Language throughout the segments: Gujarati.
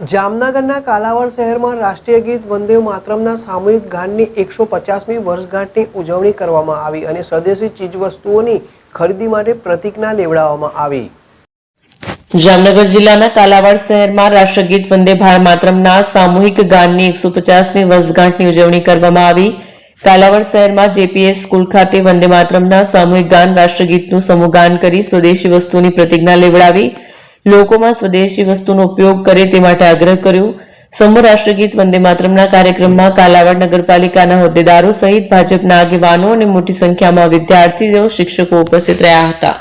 જામનગરના કાલાવડ શહેરમાં રાષ્ટ્રીય ગીત વંદે માતરમના સામૂહિક ગાનની 150મી વર્ષગાંઠની ઉજવણી કરવામાં આવી અને સ્વદેશી ચીજવસ્તુઓની ખરીદી માટે પ્રતિજ્ઞા લેવડાવવામાં આવી। જામનગર જિલ્લાના કાલાવડ શહેરમાં રાષ્ટ્રગીત વંદે માતરમના સામૂહિક ગાનની 150મી વર્ષગાંઠની ઉજવણી કરવામાં આવી। કાલાવડ શહેરમાં જેપીએસ સ્કૂલ ખાતે વંદે માતરમના સામૂહિક ગાન રાષ્ટ્રગીતનું સમૂહગાન કરી સ્વદેશી વસ્તુની પ્રતિજ્ઞા લેવડાવી લોકોમાં સ્વદેશી વસ્તુનો ઉપયોગ કરે તે માટે આગ્રહ કર્યો। સમૂહ રાષ્ટ્રગીત વંદે માતરમના કાર્યક્રમમાં કાલાવડ નગરપાલિકાના હોદ્દેદારો સહિત ભાજપના આગેવાનો અને મોટી સંખ્યામાં વિદ્યાર્થીઓ શિક્ષકો ઉપસ્થિત રહ્યા હતા।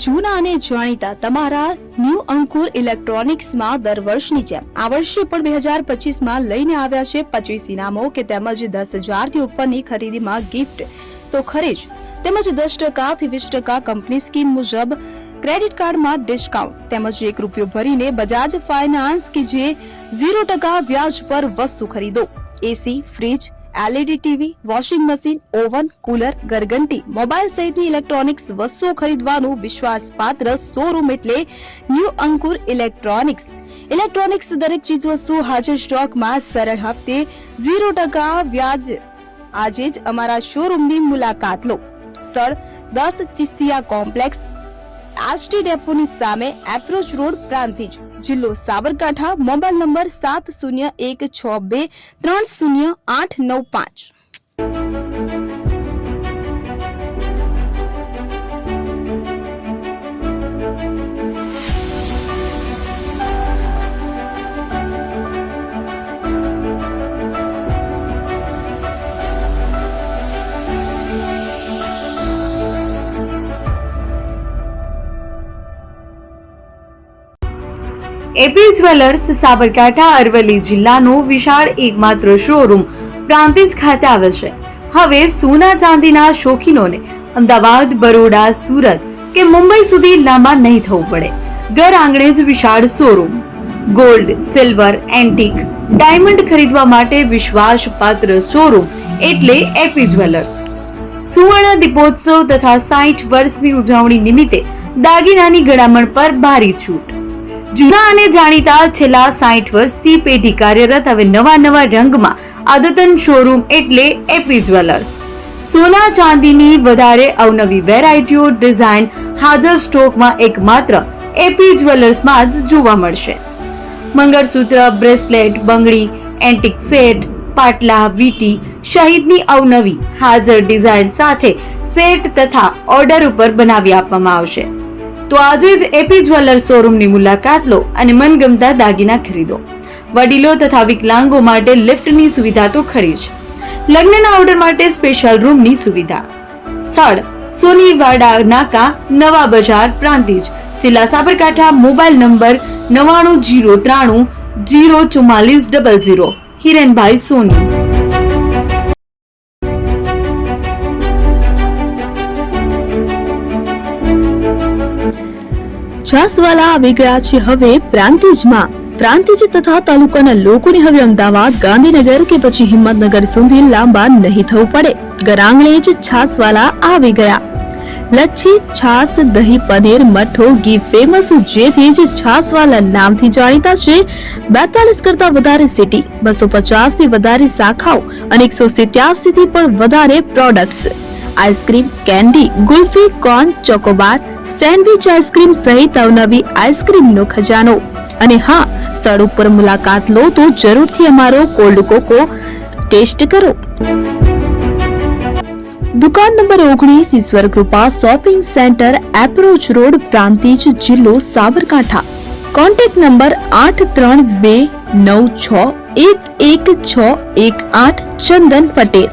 જૂના અને જાણીતા તમારા ન્યૂ અંકુર ઇલેક્ટ્રોનિક્સમાં દર વર્ષની જેમ આ વર્ષે પણ 2025માં લઈને આવ્યા છે 25 ઇનામો કે તેમજ 10,000 થી ઉપરની ખરીદીમાં ગિફ્ટ તો ખરીજ તેમજ 10% થી 20% કંપની સ્કીમ મુજબ ક્રેડિટ કાર્ડમાં ડિસ્કાઉન્ટ તેમજ ₹1 ભરીને બજાજ ફાઇનાન્સ કે જે 0% વ્યાજ પર વસ્તુ ખરીદો। AC, fridge, LED TV, washing machine, oven, cooler, ગરગંટી, મોબાઈલ સહિતની ઇલેક્ટ્રોનિક્સ વસ્તુઓ ખરીદવાનું વિશ્વાસપાત્ર શોરૂમ એટલે ન્યૂ અંકુર ઇલેક્ટ્રોનિક્સ। ઇલેક્ટ્રોનિક્સ દરેક ચીજ વસ્તુ હાજર સ્ટોકમાં સરળ હપ્તે 0% વ્યાજ। આજે જ અમારા શોરૂમની મુલાકાત લો। સ્થળ 10 ચિસ્તિયા કોમ્પ્લેક્સ, આષ્ટી ડેપોની સામે, એપ્રોચ રોડ, પ્રાંતિજ, જિલ્લો Sabarkantha. Mobile number 7016230895। AP jewellers Sabarkantha Aravalli જિલ્લાનો વિશાળ એકમાત્ર શોરૂમ પ્રાંતિજ ખાતે આવેલ છે। હવે સોના ચાંદીના શોખીનોને અમદાવાદ, બરોડા, સુરત કે મુંબઈ સુધી લાંબા નહીં થવું પડે। ઘર આંગણે જ વિશાળ showroom. Gold, silver, antique, diamond ખરીદવા માટે વિશ્વાસપાત્ર શોરૂમ એટલે એપી જ્વેલર્સ। સુવર્ણ દીપોત્સવ તથા 60 વર્ષની ઉજવણી નિમિત્તે દાગીનાની ગળામણ પર ભારી છૂટ। જૂના અને જાણીતા છેલ્લા 60 વર્ષથી પેઢી કાર્યરત હવે નવા રંગમાં અદ્યતન શોરૂમ એટલે એપી જ્વેલર્સ। સોના ચાંદીની વધારે અવનવી વેરાયટીઓ, ડિઝાઇન હાજર સ્ટોકમાં એકમાત્ર એપી જ્વેલર્સમાં જ જોવા મળશે। મંગળસૂત્ર, બ્રેસલેટ, બંગડી, એન્ટિક સેટ, પાટલા, વીટી સહિતની અવનવી હાજર ડિઝાઇન સાથે સેટ તથા ઓર્ડર ઉપર બનાવી આપવામાં આવશે। તો આજે જ એપી જ્વેલર્સ શોરૂમની મુલાકાત લો અને મનગમતા દાગીના ખરીદો। વડીલો તથા વિકલાંગો માટે લિફ્ટની સુવિધા તો ખરી જ, લગ્નના ઓર્ડર માટે સ્પેશિયલ રૂમની સુવિધા। સ્થળ સોનીવાડા નાકા, નવા બજાર, પ્રાંતિજ, જિલ્લા સાબરકાંઠા। Mobile number 9903304400। હિરેનભાઈ સોની। છાસવાલા આવી ગયા છે હવે પ્રાંતિજમાં। પ્રાંતિજ તથા તાલુકાના લોકોને હવે અમદાવાદ, ગાંધીનગર કે પછી હિંમતનગર સુધી લાંબા નહીં થવું પડે। ઘર આંગણે જ છાસવાલા આવી ગયા। લચ્છી, છાસ, દહીં, પનીર, મઠો, ઘી ફેમસ, જેથી જ છાસવાલા નામથી જાણીતા છે। 42 કરતા વધારે સિટી, 250 થી વધારે શાખાઓ અને 187 થી પણ વધારે products. Ice cream, candy, kulfi, corn, Chocobar, sandwich ice cream સહિત અવનવી આઈસ્ક્રીમનો ખજાનો। અને હા, સ્થળ ઉપર મુલાકાત લો તો જરૂરથી અમારો કોલ્ડ કોકો ટેસ્ટ કરો। દુકાન number 19, Ishwar Krupa shopping centre, approach road, Prantij, જિલ્લો સાબરકાંઠા। Contact number 8329611618। ચંદન પટેલ।